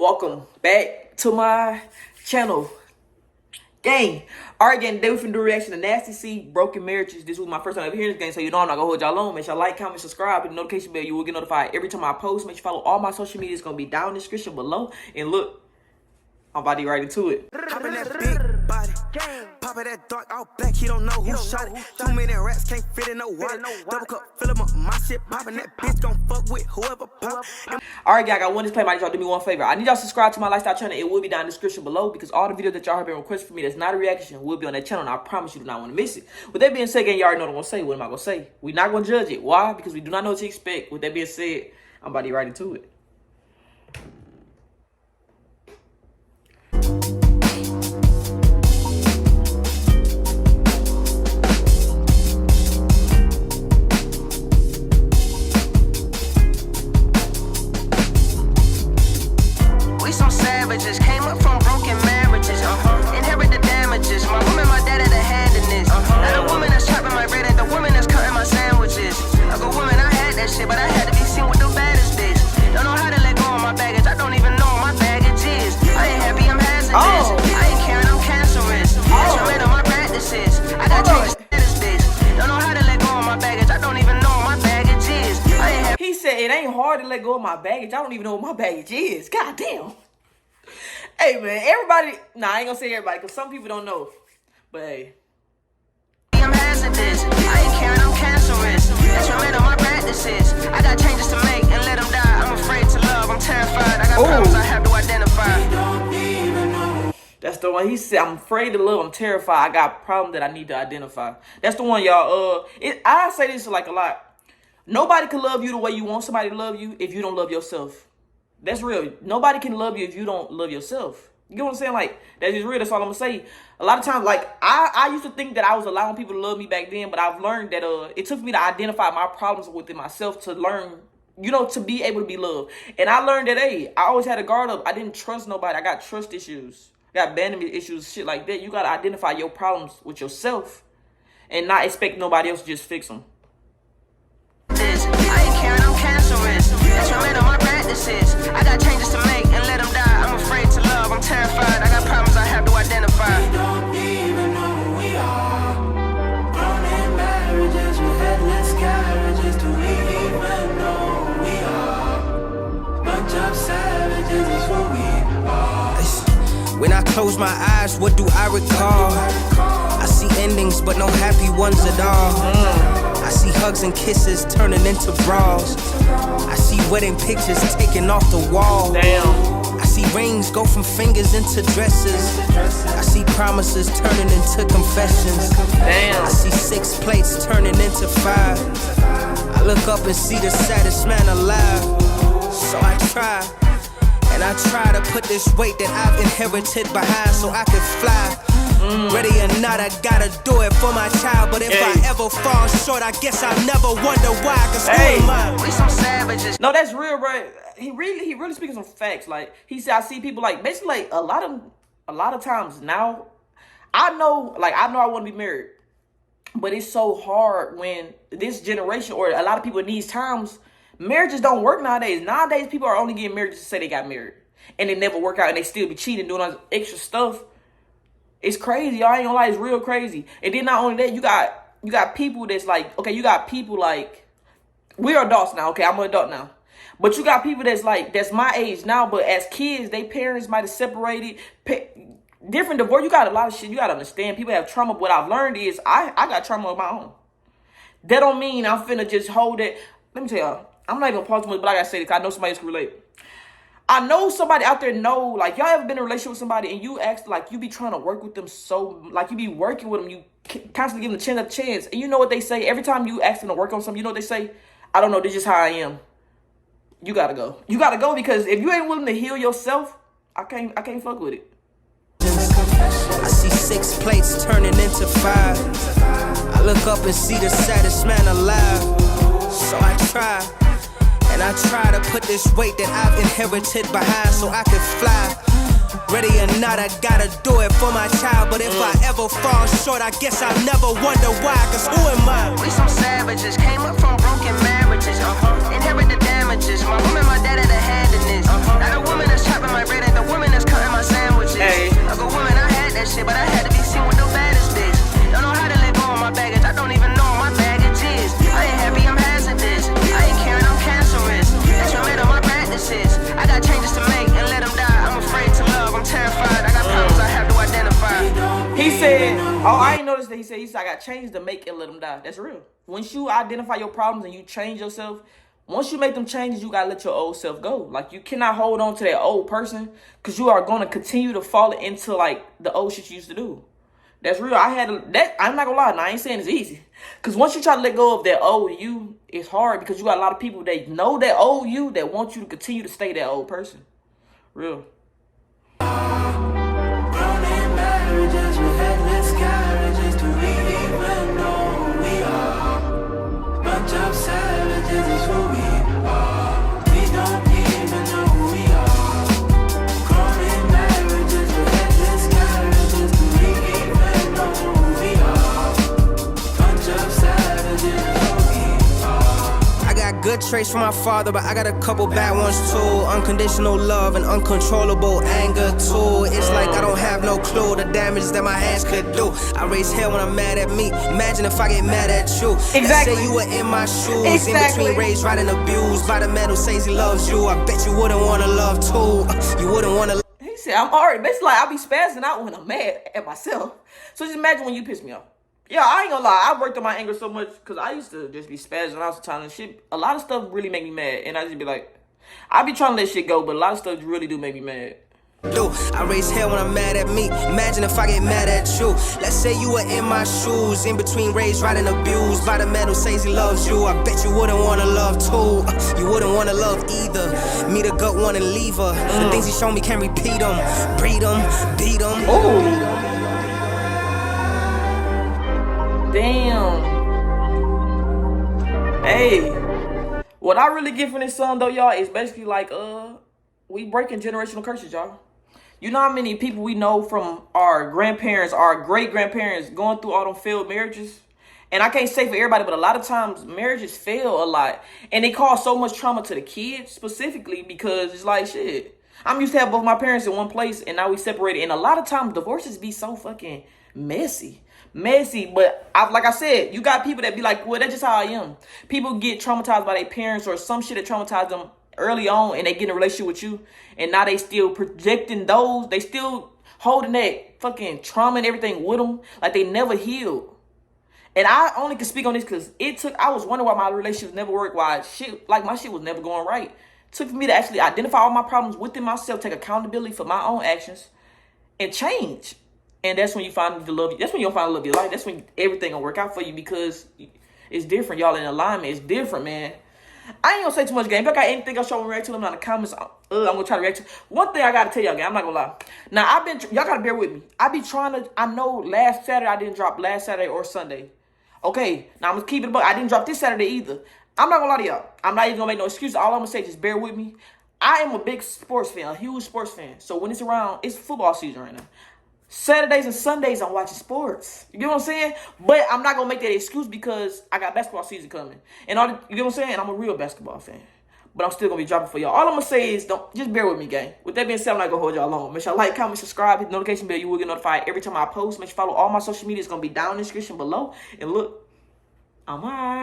Welcome back to my channel. Gang. Alright, gang, today we finna do a reaction to Nasty C, Broken Marriages. This was my first time ever hearing this game, so you know I'm not gonna hold y'all long. Make sure you like, comment, subscribe, hit the notification bell. You will get notified every time I post. Make sure you follow all my social media. It's gonna be down in the description below. And look, I'm about to get right into it. Poppin' that big body, poppin' that dark out black, he don't know who shot it. Too many rats can't fit in no water. Double cup, fill 'em up, my shit poppin', that bitch gon' fuck with whoever pop. Alright, guys, I got one disclaimer. I need y'all to do me one favor. I need y'all to subscribe to my lifestyle channel. It will be down in the description below because all the videos that y'all have been requested for me that's not a reaction will be on that channel, and I promise you do not want to miss it. With that being said, gang, you already know what I'm gonna say. What am I gonna say? We're not gonna judge it. Why? Because we do not know what to expect. With that being said, I'm about to get right into it. Came up from broken marriages, inherit the damages. My woman, my dad had a hand in this. Now the woman that's chopping my bread and the woman that's cutting my sandwiches. I go, woman, I had that shit, but I had to be seen with the baddest bitch. Don't know how to let go of my baggage. I don't even know what my baggage is. I ain't happy, I'm hazardous. I ain't caring, I'm cancerous. Instrument on my practices. I got changed status, bitch. Don't know how to let go of my baggage. I don't even know what my baggage is. I ain't happy. He said it ain't hard to let go of my baggage. I don't even know what my baggage is. God damn. Hey, man, everybody... Nah, I ain't gonna say everybody, because some people don't know. But, hey. I'm hazardous. I ain't caring, I'm cancerous. Instrument on my practices. I got changes to make and let them die. I'm afraid to love, I'm terrified. I got problems I have to identify. That's the one. He said, I'm afraid to love, I'm terrified. I got problems that I need to identify. That's the one, y'all. I say this like a lot. Nobody can love you the way you want somebody to love you if you don't love yourself. That's real. Nobody can love you if you don't love yourself. You know what I'm saying? Like, that is real. That's all I'm going to say. A lot of times, like, I used to think that I was allowing people to love me back then, but I've learned that it took me to identify my problems within myself to learn, you know, to be able to be loved. And I learned that, hey, I always had a guard up. I didn't trust nobody. I got trust issues. I got abandonment issues, shit like that. You got to identify your problems with yourself and not expect nobody else to just fix them. I ain't caring, I'm cancerous. Instrument on my practices. I got changes to make and let them die. I'm afraid to love, I'm terrified. I got problems I have to identify. We don't even know who we are. Grown in marriages with headless carriages. Do we even know who we are? Bunch of savages is who we are. When I close my eyes, what do I recall? I see endings, but no happy ones at all. I see hugs and kisses turning into brawls. I see wedding pictures taken off the wall. Damn. I see rings go from fingers into dresses. I see promises turning into confessions. Damn. I see 6 plates turning into 5. I look up and see the saddest man alive. So I try, and I try to put this weight that I've inherited behind so I can fly. Ready or not, I gotta do it for my child. But if I ever fall short, I guess I'll never wonder why. Cause who am I? We some savages. No, that's real, bro. He really speaking some facts. Like, he said, I see people like, basically, like, a lot of times now, I know I want to be married, but it's so hard when this generation or a lot of people in these times, marriages don't work nowadays. Nowadays, people are only getting married just to say they got married, and they never work out, and they still be cheating, doing all this extra stuff. It's crazy, y'all. I ain't gonna lie, it's real crazy. And then not only that, you got people that's like, okay, you got people like, we're adults now, okay, I'm an adult now. But you got people that's like, that's my age now, but as kids, their parents might have separated, different divorce. You got a lot of shit, you gotta understand. People have trauma. What I've learned is, I got trauma of my own. That don't mean I'm finna just hold it. Let me tell y'all, I'm not even pausing much, but I gotta say this, because I know somebody else can relate. I know somebody out there know, like, y'all ever been in a relationship with somebody and you ask, like, you be trying to work with them so, like, you be working with them, you constantly give them a chance. And you know what they say? Every time you ask them to work on something, you know what they say? I don't know, this is how I am. You gotta go. You gotta go, because if you ain't willing to heal yourself, I can't fuck with it. I see 6 plates turning into 5. I look up and see the saddest man alive. So I try, and I try to put this weight that I've inherited behind so I can fly. Ready or not, I gotta do it for my child. But if I ever fall short, I guess I'll never wonder why. Cause who am I? We some savages, came up from broken marriages. Inherit the damages. My woman, my dad had a hand in this. Now the woman that's chopping my bread Oh, I ain't noticed that he said I got changed to make and let them die. That's real. Once you identify your problems and you change yourself, once you make them changes, you gotta let your old self go. Like you cannot hold on to that old person because you are gonna continue to fall into like the old shit you used to do. That's real. I'm not gonna lie. Now, I ain't saying it's easy. Because once you try to let go of that old you, it's hard because you got a lot of people that know that old you that want you to continue to stay that old person. Real. Running marriages with headless carriages. Do we even know who we are? Bunch of savages is who we are. We don't even know who we are. Running marriages with headless carriages. Do we even know who we are? Bunch of savages is who we are. I got good traits from my father, but I got a couple bad ones too. Unconditional love and uncontrollable anger too. It's like I don't have no clue the damage that my hands could do. I raise hell when I'm mad at me. Imagine if I get mad at you. Exactly. Let's say you were in my shoes. Exactly. In between raised, right, and abused by the man who says he loves you. I bet you wouldn't want to love too. You wouldn't want to. He said, I'm already, basically like, I'll be spazzing out when I'm mad at myself. So just imagine when you piss me off. Yeah, I ain't gonna lie. I worked on my anger so much because I used to just be spazzing out sometimes and shit. A lot of stuff really make me mad. And I just be like, I be trying to let shit go, but a lot of stuff really do make me mad. I raise hell when I'm mad at me. Imagine if I get mad at you. Let's say you were in my shoes. In between raised, right, and abused by the man who says he loves you. I bet you wouldn't want to love too. You wouldn't want to love either. Me the gut one and leave her. The things he showed me can't repeat them. Breed them, beat them. Oh. Damn. Hey. What I really get from this song though, y'all, is basically like, we breaking generational curses, y'all. You know how many people we know from our grandparents, our great-grandparents going through all them failed marriages? And I can't say for everybody, but a lot of times marriages fail a lot. And they cause so much trauma to the kids specifically because it's like, shit. I'm used to have both my parents in one place and now we separated. And a lot of times divorces be so fucking messy. But like I said, you got people that be like, well, that's just how I am. People get traumatized by their parents or some shit that traumatized them early on and they get in a relationship with you and now they still projecting those, they still holding that fucking trauma and everything with them like they never healed. And I only can speak on this because I was wondering why my relationships never worked, why my shit was never going right. It took for me to actually identify all my problems within myself, take accountability for my own actions and change. And that's when you find the love. That's when you'll find the love of your life. That's when everything will work out for you because it's different. Y'all in alignment. It's different, man. I ain't gonna say too much, gang. If y'all got anything else y'all want to react to, them in the comments. I'm gonna try to react to. One thing I gotta tell y'all, gang. I'm not gonna lie. Now y'all gotta bear with me. I know last Saturday I didn't drop last Saturday or Sunday. Okay, now I'm gonna keep it above. I didn't drop this Saturday either. I'm not gonna lie to y'all. I'm not even gonna make no excuses. All I'm gonna say, just bear with me. I am a big sports fan, a huge sports fan. So when it's around, it's football season right now. Saturdays and Sundays, I'm watching sports. You get what I'm saying? But I'm not going to make that excuse because I got basketball season coming. And you get what I'm saying? And I'm a real basketball fan. But I'm still going to be dropping for y'all. All I'm going to say is just bear with me, gang. With that being said, I'm not going to hold y'all long. Make sure you like, comment, subscribe, hit the notification bell. You will get notified every time I post. Make sure you follow all my social media. It's going to be down in the description below. And look, I'm all right.